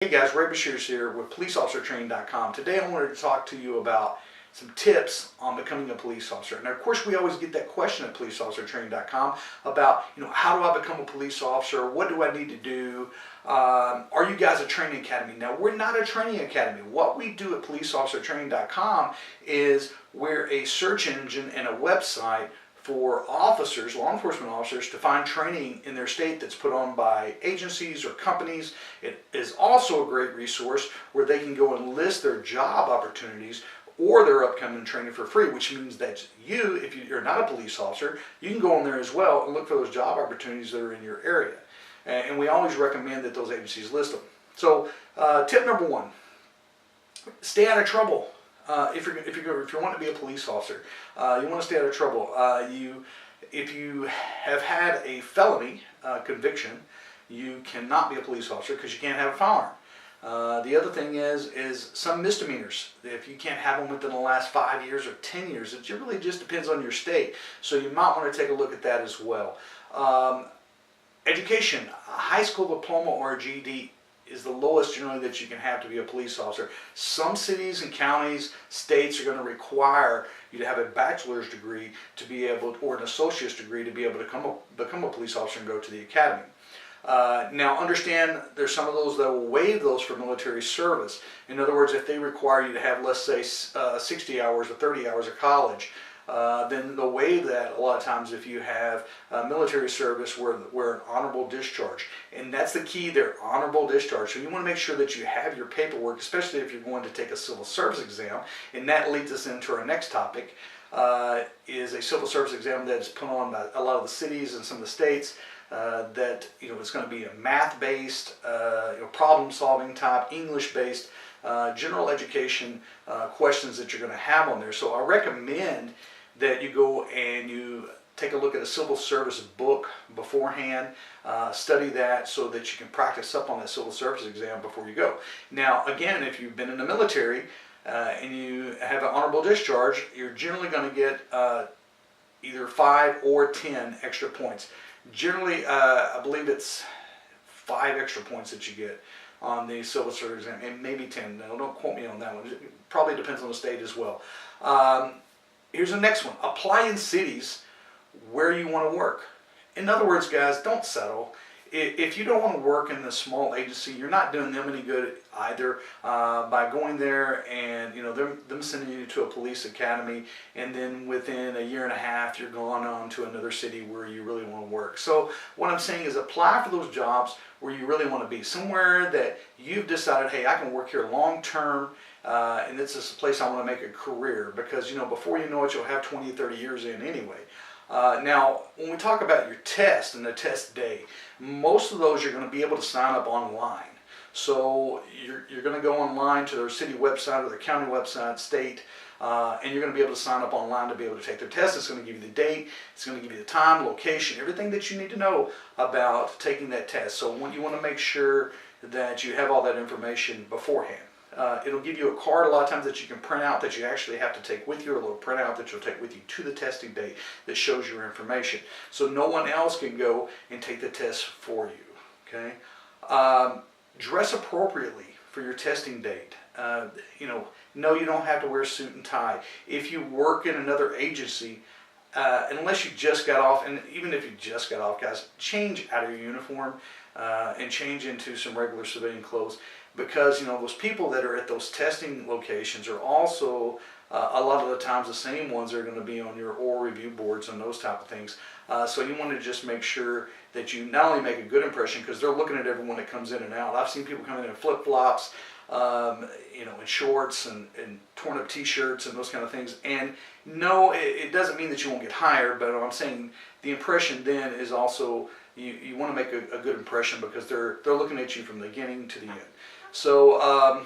Hey guys, Ray Bashir's here with PoliceOfficerTraining.com. Today I wanted to talk to you about some tips on becoming a police officer. Now, of course, we always get that question at PoliceOfficerTraining.com about, how do I become a police officer? What do I need to do? Are you guys a training academy? Now, we're not a training academy. What we do at PoliceOfficerTraining.com is we're a search engine and a website for officers, law enforcement officers, to find training in their state that's put on by agencies or companies. It is also a great resource where they can go and list their job opportunities or their upcoming training for free, which means that you, if you're not a police officer, you can go on there as well and look for those job opportunities that are in your area. And we always recommend that those agencies list them. So tip number one, stay out of trouble. If you want to be a police officer, you want to stay out of trouble. If you have had a felony conviction, you cannot be a police officer because you can't have a firearm. The other thing is some misdemeanors. If you can't have them within the last 5 years or 10 years, it really just depends on your state. So you might want to take a look at that as well. Education, a high school diploma or a GED is the lowest generally that you can have to be a police officer. Some cities and counties, states are going to require you to have a bachelor's degree to be able, or an associate's degree to be able to become a police officer and go to the academy. Now understand there's some of those that will waive those for military service. In other words, if they require you to have, let's say, 60 hours or 30 hours of college, then they'll waive that a lot of times if you have military service where an honorable discharge. And that's the key there, honorable discharge. So you want to make sure that you have your paperwork, especially if you're going to take a civil service exam. And that leads us into our next topic, is a civil service exam that is put on by a lot of the cities and some of the states. That it's going to be a math-based, problem-solving type, English-based, general education questions that you're going to have on there. So I recommend that you go and you take a look at a civil service book beforehand, study that so that you can practice up on that civil service exam before you go. Now, again, if you've been in the military and you have an honorable discharge, you're generally going to get either 5 or 10 extra points. Generally, I believe it's 5 extra points that you get on the civil service exam, and maybe 10. Now, don't quote me on that one. It probably depends on the state as well. Here's the next one. Apply in cities where you want to work. In other words, guys, don't settle. If you don't want to work in the small agency, you're not doing them any good either by going there and them sending you to a police academy, and then within a year and a half you're going on to another city where you really want to work. So what I'm saying is apply for those jobs where you really want to be, somewhere that you've decided, hey, I can work here long term, and this is a place I want to make a career, because before you know it, you'll have 20, 30 years in anyway. Now, when we talk about your test and the test day, most of those you're going to be able to sign up online. So you're going to go online to their city website or their county website, state, and you're going to be able to sign up online to be able to take their test. It's going to give you the date, it's going to give you the time, location, everything that you need to know about taking that test. So you want to make sure that you have all that information beforehand. It'll give you a card a lot of times that you can print out, that you actually have to take with you, or a little printout that you'll take with you to the testing date that shows your information. So no one else can go and take the test for you. Okay? Dress appropriately for your testing date. No, you don't have to wear a suit and tie. If you work in another agency, unless you just got off, and even if you just got off, guys, change out of your uniform and change into some regular civilian clothes. Because those people that are at those testing locations are also a lot of the times the same ones that are going to be on your oral review boards and those type of things. So you want to just make sure that you not only make a good impression, because they're looking at everyone that comes in and out. I've seen people come in flip-flops, in shorts and torn up t-shirts and those kind of things. And no, it doesn't mean that you won't get hired, but I'm saying the impression then is also you want to make a good impression, because they're looking at you from the beginning to the end. So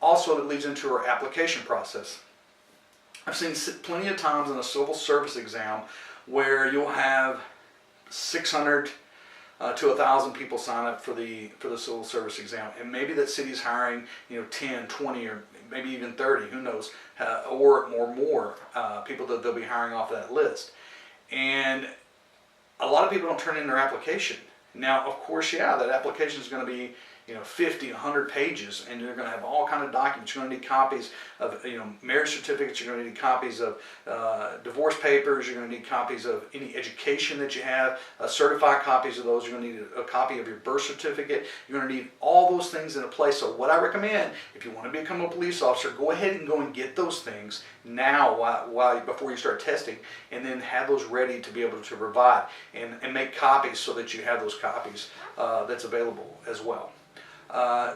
also it leads into our application process. I've seen plenty of times in a civil service exam where you'll have 600 to 1,000 people sign up for the civil service exam, and maybe that city's hiring 10, 20, or maybe even 30, who knows, or more people that they'll be hiring off that list. And a lot of people don't turn in their application. Now, of course, yeah, that application is going to be 50, 100 pages, and you're going to have all kind of documents. You're going to need copies of, marriage certificates. You're going to need copies of divorce papers. You're going to need copies of any education that you have, certified copies of those. You're going to need a copy of your birth certificate. You're going to need all those things in a place. So what I recommend, if you want to become a police officer, go ahead and go and get those things now before you start testing, and then have those ready to be able to provide and make copies so that you have those copies that's available as well.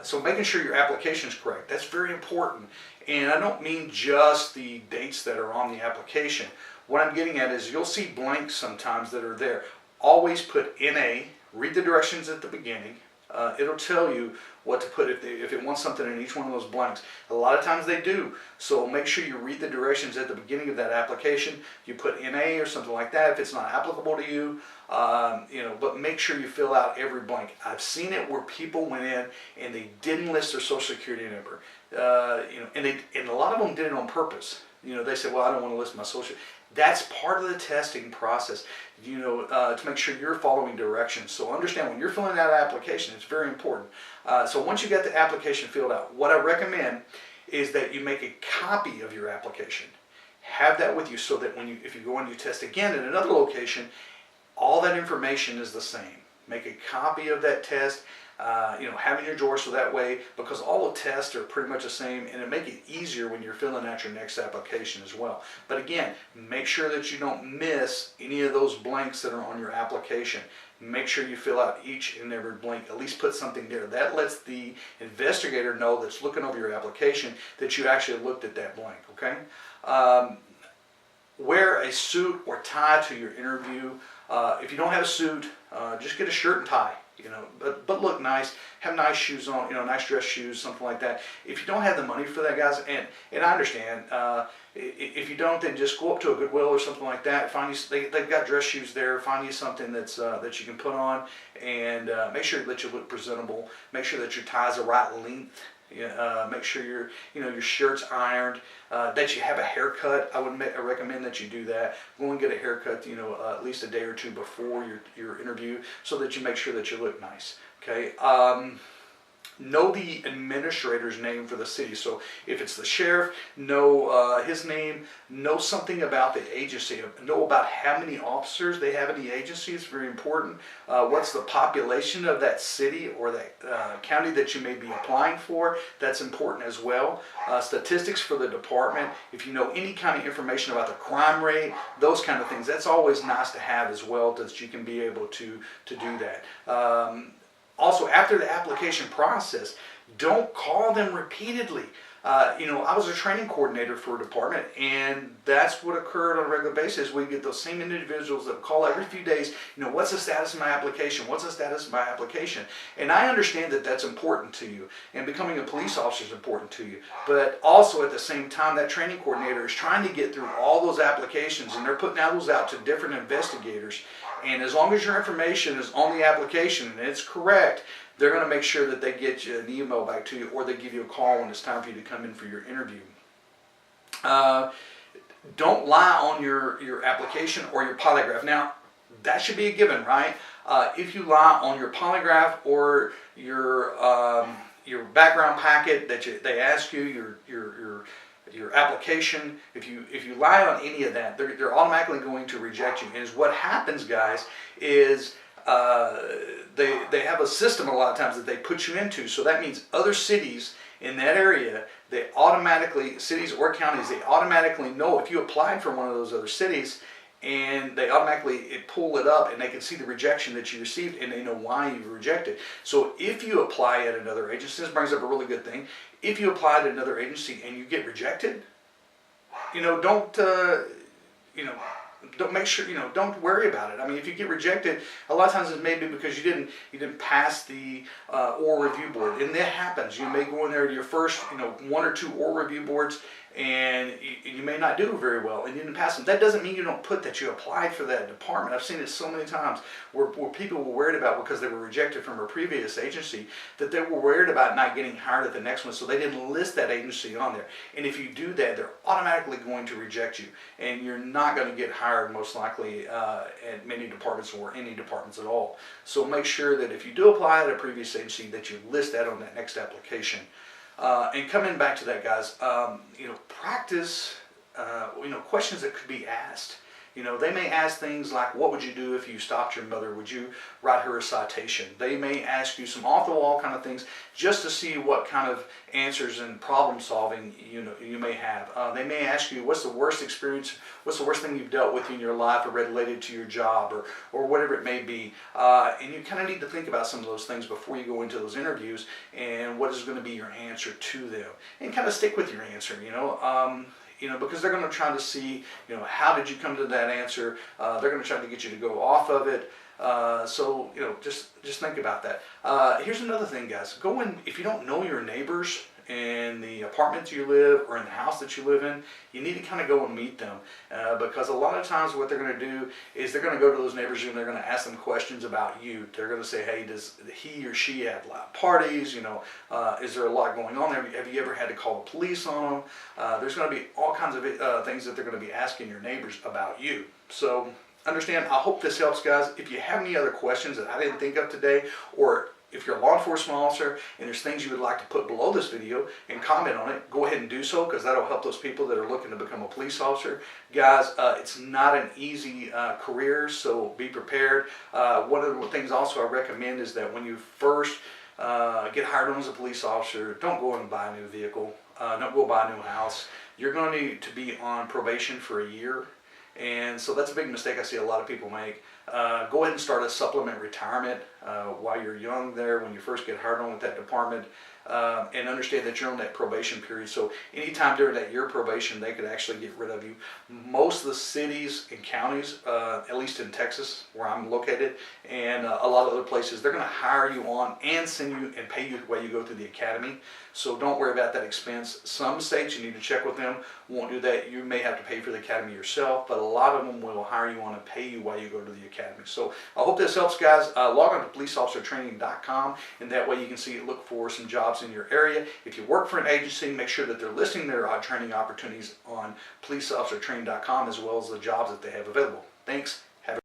So making sure your application is correct, that's very important. And I don't mean just the dates that are on the application. What I'm getting at is you'll see blanks sometimes that are there. Always put NA, read the directions at the beginning. It'll tell you what to put if it wants something in each one of those blanks. A lot of times they do. So make sure you read the directions at the beginning of that application. You put NA or something like that if it's not applicable to you. But make sure you fill out every blank. I've seen it where people went in and they didn't list their Social Security number. And a lot of them did it on purpose. They said, well, I don't want to list my social. That's part of the testing process, to make sure you're following directions. So understand when you're filling out an application, it's very important. So once you get the application filled out, what I recommend is that you make a copy of your application. Have that with you so that if you go and you test again at another location, all that information is the same. Make a copy of that test. Have it in your drawer so that way, because all the tests are pretty much the same, and it make it easier when you're filling out your next application as well. But again, make sure that you don't miss any of those blanks that are on your application. Make sure you fill out each and every blank, at least put something there. That lets the investigator know that's looking over your application that you actually looked at that blank, okay? Wear a suit or tie to your interview. If you don't have a suit, just get a shirt and tie. But look nice, have nice shoes on, nice dress shoes, something like that. If you don't have the money for that, guys, and I understand, if you don't, then just go up to a Goodwill or something like that. Find you, they've got dress shoes there. Find you something that you can put on, and make sure that you look presentable. Make sure that your tie's the right length. Make sure your shirt's ironed, that you have a haircut. I would recommend that you do that. Go and get a haircut, at least a day or two before your interview, so that you make sure that you look nice. Okay. Know the administrator's name for the city. So if it's the sheriff, know his name. Know something about the agency. Know about how many officers they have in the agency. It's very important. What's the population of that city or that county that you may be applying for? That's important as well. Statistics for the department. If you know any kind of information about the crime rate, those kind of things, that's always nice to have as well, that you can be able to do that. Also, after the application process, don't call them repeatedly. I was a training coordinator for a department, and that's what occurred on a regular basis. We get those same individuals that call every few days, what's the status of my application? What's the status of my application? And I understand that that's important to you, and becoming a police officer is important to you. But also at the same time, that training coordinator is trying to get through all those applications, and they're putting those out to different investigators. And as long as your information is on the application and it's correct, they're going to make sure that they get you an email back to you, or they give you a call when it's time for you to come in for your interview. Don't lie on your application or your polygraph. Now, that should be a given, right? If you lie on your polygraph or your background packet that they ask you, your application, if you lie on any of that, they're automatically going to reject you. And what happens, guys, is they have a system a lot of times that they put you into. So that means other cities in that area, cities or counties, they automatically know if you applied for one of those other cities, and they automatically pull it up, and they can see the rejection that you received, and they know why you were rejected. So if you apply at another agency, this brings up a really good thing. If you apply at another agency and you get rejected, don't worry about it. I mean, if you get rejected, a lot of times it may be because you didn't pass the oral review board, and that happens. You may go in there to your first, 1 or 2 oral review boards, and you may not do very well, and you didn't pass them. That doesn't mean you don't put that you applied for that department. I've seen it so many times where people were worried about, because they were rejected from a previous agency, that they were worried about not getting hired at the next one, so they didn't list that agency on there. And if you do that, they're automatically going to reject you, and you're not going to get hired hired most likely at many departments or any departments at all. So make sure that if you do apply at a previous agency that you list that on that next application. And coming back to that, guys, practice, questions that could be asked. They may ask things like, what would you do if you stopped your mother? Would you write her a citation? They may ask you some off-the-wall kind of things just to see what kind of answers and problem solving you may have. They may ask you, what's the worst experience, what's the worst thing you've dealt with in your life or related to your job or whatever it may be. And you kind of need to think about some of those things before you go into those interviews and what is going to be your answer to them. And kind of stick with your answer, because they're going to try to see, how did you come to that answer? They're going to try to get you to go off of it. So just think about that. Here's another thing, guys. Go in, if you don't know your neighbors in the apartment you live or in the house that you live in, you need to kind of go and meet them. Because a lot of times what they're going to do is they're going to go to those neighbors and they're going to ask them questions about you. They're going to say, hey, does he or she have loud parties? Is there a lot going on there? Have you ever had to call the police on them? There's going to be all kinds of things that they're going to be asking your neighbors about you. So understand, I hope this helps, guys. If you have any other questions that I didn't think of today, or if you're a law enforcement officer and there's things you would like to put below this video and comment on it, go ahead and do so, because that'll help those people that are looking to become a police officer. Guys, it's not an easy career, so be prepared. One of the things also I recommend is that when you first get hired on as a police officer, don't go and buy a new vehicle. Don't go buy a new house. You're going to need to be on probation for a year. And so that's a big mistake I see a lot of people make. Go ahead and start a supplement retirement while you're young there when you first get hired on with that department. And understand that you're on that probation period. So anytime during that year probation, they could actually get rid of you. Most of the cities and counties, at least in Texas, where I'm located, and a lot of other places, they're going to hire you on and send you and pay you while you go through the academy. So don't worry about that expense. Some states, you need to check with them, won't do that. You may have to pay for the academy yourself, but a lot of them will hire you on and pay you while you go to the academy. So I hope this helps, guys. Log on to policeofficertraining.com, and that way you can see, look for some jobs in your area. If you work for an agency, make sure that they're listing their training opportunities on policeofficertraining.com, as well as the jobs that they have available. Thanks.